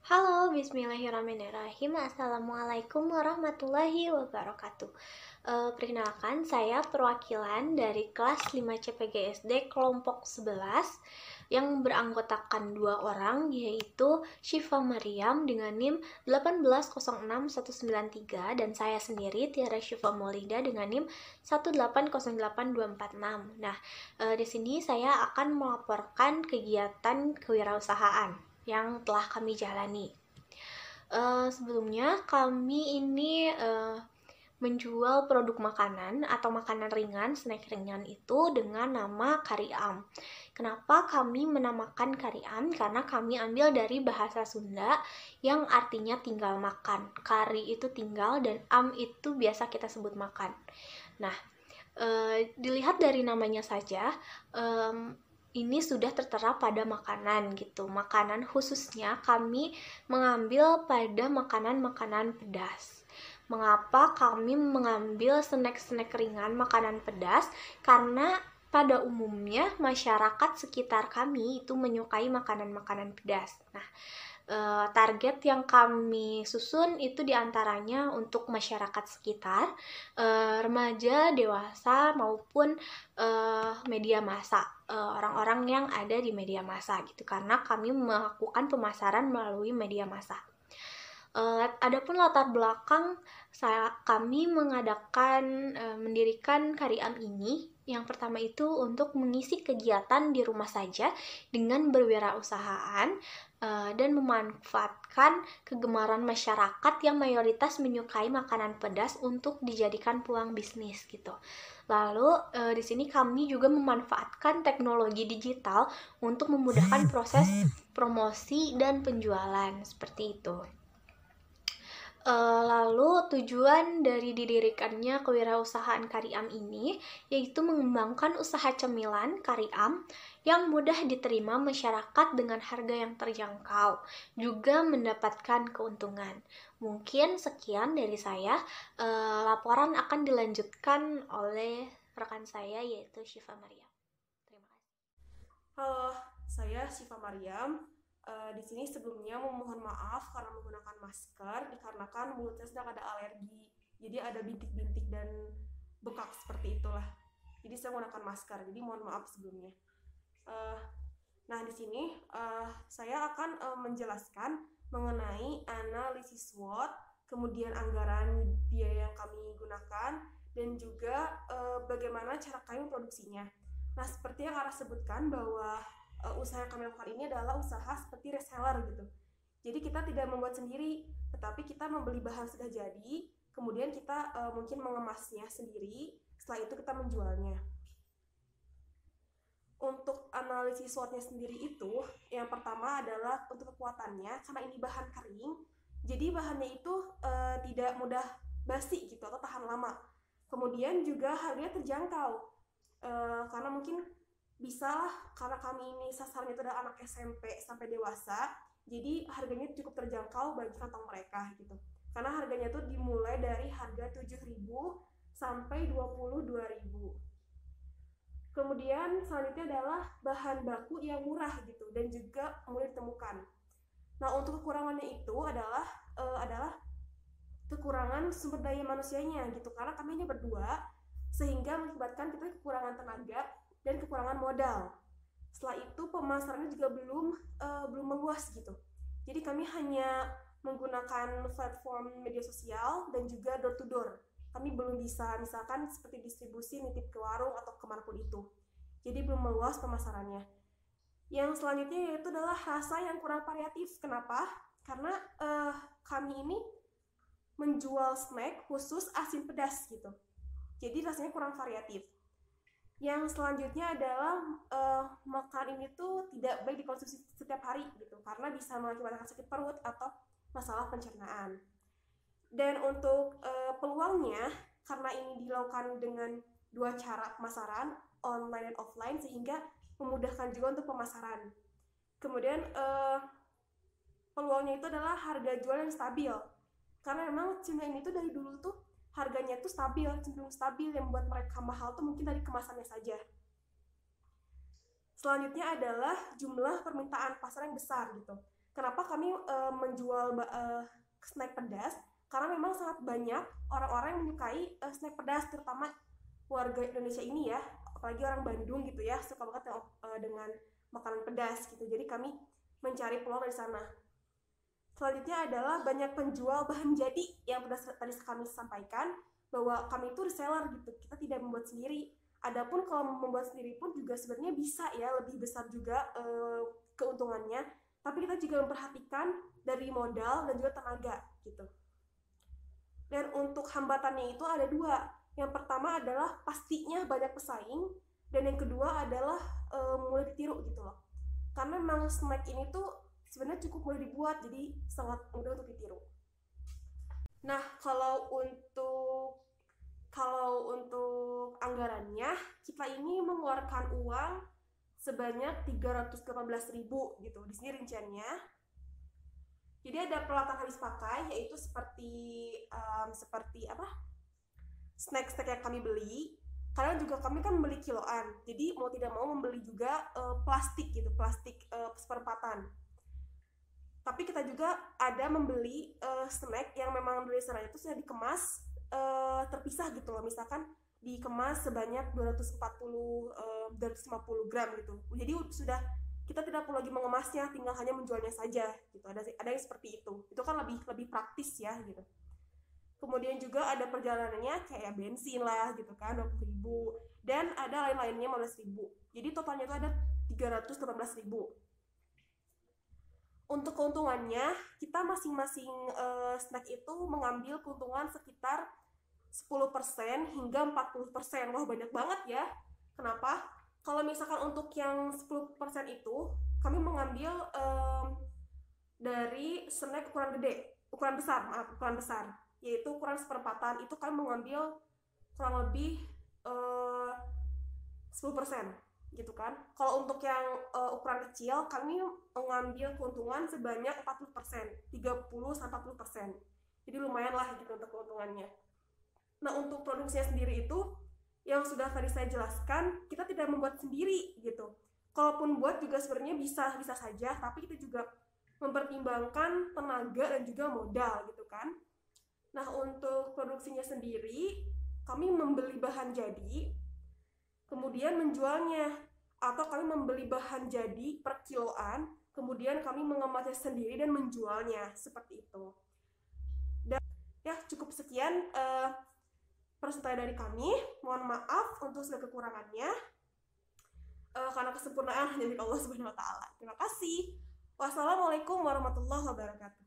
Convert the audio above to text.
Halo, bismillahirrahmanirrahim. Assalamualaikum warahmatullahi wabarakatuh. Perkenalkan, saya perwakilan dari kelas 5 CPGSD kelompok 11 yang beranggotakan dua orang, yaitu Syifa Maryam dengan NIM 1806193 dan saya sendiri Tiara Syifa Maulida dengan NIM 1808246. Nah, di sini saya akan melaporkan kegiatan kewirausahaan yang telah kami jalani. Sebelumnya kami ini menjual produk makanan atau makanan ringan, snack ringan itu dengan nama Kariam. Kenapa kami menamakan Kariam? Karena kami ambil dari bahasa Sunda yang artinya tinggal makan. Kari itu tinggal dan am itu biasa kita sebut makan. Nah, dilihat dari namanya saja, ini sudah tertera pada makanan gitu. Makanan khususnya kami mengambil pada makanan-makanan pedas. Mengapa kami mengambil snack-snack ringan makanan pedas? Karena pada umumnya masyarakat sekitar kami itu menyukai makanan-makanan pedas. Nah, target yang kami susun itu diantaranya untuk masyarakat sekitar, remaja, dewasa, maupun media massa, orang-orang yang ada di media massa gitu, karena kami melakukan pemasaran melalui media massa. Adapun latar belakang kami mendirikan Kariam ini, yang pertama itu untuk mengisi kegiatan di rumah saja dengan berwirausahaan dan memanfaatkan kegemaran masyarakat yang mayoritas menyukai makanan pedas untuk dijadikan peluang bisnis gitu. Lalu di sini kami juga memanfaatkan teknologi digital untuk memudahkan proses promosi dan penjualan seperti itu. Lalu tujuan dari didirikannya kewirausahaan Kariam ini yaitu mengembangkan usaha cemilan Kariam yang mudah diterima masyarakat dengan harga yang terjangkau, juga mendapatkan keuntungan. Mungkin sekian dari saya. Laporan akan dilanjutkan oleh rekan saya yaitu Syifa Maryam. Terima kasih. Halo, saya Syifa Maryam. Di sini sebelumnya memohon maaf karena menggunakan masker dikarenakan mulut saya sedang ada alergi. Jadi ada bintik-bintik dan bekak seperti itulah. Jadi saya menggunakan masker. Jadi mohon maaf sebelumnya. Nah, di sini saya akan menjelaskan mengenai analisis SWOT, kemudian anggaran biaya yang kami gunakan, dan juga bagaimana cara kami memproduksinya. Nah, seperti yang Ara sebutkan bahwa usaha yang kami lakukan ini adalah usaha seperti reseller gitu. Jadi kita tidak membuat sendiri, tetapi kita membeli bahan sudah jadi, kemudian kita mungkin mengemasnya sendiri, setelah itu kita menjualnya. Untuk analisis SWOT-nya sendiri itu, yang pertama adalah untuk kekuatannya, karena ini bahan kering, jadi bahannya itu tidak mudah basi gitu atau tahan lama. Kemudian juga harganya terjangkau, karena mungkin bisa lah, karena kami ini sasarannya itu adalah anak SMP sampai dewasa, jadi harganya cukup terjangkau bagi kantong mereka gitu. Karena harganya itu dimulai dari harga 7.000 sampai 22.000. Kemudian selanjutnya adalah bahan baku yang murah gitu dan juga mudah ditemukan. Nah, untuk kekurangannya itu adalah kekurangan sumber daya manusianya gitu, karena kami hanya berdua, sehingga mengakibatkan kita kekurangan tenaga dan kekurangan modal. Setelah itu pemasarannya juga belum meluas gitu. Jadi kami hanya menggunakan platform media sosial dan juga door to door. Kami belum bisa misalkan seperti distribusi nitip ke warung atau kemanapun itu. Jadi belum meluas pemasarannya. Yang selanjutnya yaitu adalah rasa yang kurang variatif. Kenapa? Karena kami ini menjual snack khusus asin pedas gitu. Jadi rasanya kurang variatif. Yang selanjutnya adalah makan ini tuh tidak baik dikonsumsi setiap hari gitu, karena bisa mengakibatkan sakit perut atau masalah pencernaan. Dan untuk peluangnya, karena ini dilakukan dengan dua cara pemasaran, online dan offline, sehingga memudahkan juga untuk pemasaran. Kemudian peluangnya itu adalah harga jual yang stabil, karena memang cemilan ini tuh dari dulu tuh harganya tuh stabil, cenderung stabil, yang membuat mereka mahal tuh mungkin dari kemasannya saja. Selanjutnya adalah jumlah permintaan pasar yang besar gitu. Kenapa kami menjual snack pedas? Karena memang sangat banyak orang-orang yang menyukai snack pedas, terutama warga Indonesia ini ya, apalagi orang Bandung gitu ya, suka banget dengan makanan pedas gitu. Jadi kami mencari peluang dari sana. Selanjutnya adalah banyak penjual bahan jadi yang tadi kami sampaikan bahwa kami itu reseller gitu, kita tidak membuat sendiri. Adapun kalau membuat sendiri pun juga sebenarnya bisa ya, lebih besar juga keuntungannya, tapi kita juga memperhatikan dari modal dan juga tenaga gitu. Dan untuk hambatannya itu ada dua. Yang pertama adalah pastinya banyak pesaing, dan yang kedua adalah mulai ditiru gitu loh. Karena memang snack ini tuh sebenarnya cukup mudah dibuat, jadi sangat mudah untuk ditiru. Nah, kalau untuk anggarannya, kita ini mengeluarkan uang sebanyak 318.000 gitu. Di sini rinciannya. Jadi ada peralatan habis pakai, yaitu seperti snack yang kami beli. Karena juga kami kan membeli kiloan, jadi mau tidak mau membeli juga plastik gitu, plastik seperempatan. Tapi kita juga ada membeli snack yang memang dari sana itu sudah dikemas terpisah gitu loh, misalkan dikemas sebanyak 250 gram gitu. Jadi sudah kita tidak perlu lagi mengemasnya, tinggal hanya menjualnya saja gitu. Ada yang seperti itu. Itu kan lebih praktis ya gitu. Kemudian juga ada perjalanannya kayak bensin lah gitu kan, 20.000, dan ada lain-lainnya 15.000. Jadi totalnya itu ada 318.000. Untuk keuntungannya, kita masing-masing snack itu mengambil keuntungan sekitar 10% hingga 40%. Wah, banyak banget ya. Kenapa? Kalau misalkan untuk yang 10% itu, kami mengambil dari snack ukuran besar, yaitu ukuran seperempatan. Itu kami mengambil kurang lebih 10%. Gitu kan. Kalau untuk yang ukuran kecil, kami mengambil keuntungan sebanyak 40%, 30-40%. Jadi lumayan lah gitu untuk keuntungannya. Nah, untuk produksinya sendiri itu yang sudah tadi saya jelaskan, kita tidak membuat sendiri gitu. Kalaupun buat juga sebenarnya bisa saja, tapi kita juga mempertimbangkan tenaga dan juga modal gitu kan. Nah, untuk produksinya sendiri, kami membeli bahan jadi, kemudian menjualnya, atau kami membeli bahan jadi per kiloan, kemudian kami mengemasnya sendiri dan menjualnya, seperti itu. Dan ya cukup sekian persentasenya dari kami. Mohon maaf untuk segala kekurangannya, karena kesempurnaan hanya milik Allah Subhanahu wa Ta'ala. Terima kasih. Wassalamualaikum warahmatullahi wabarakatuh.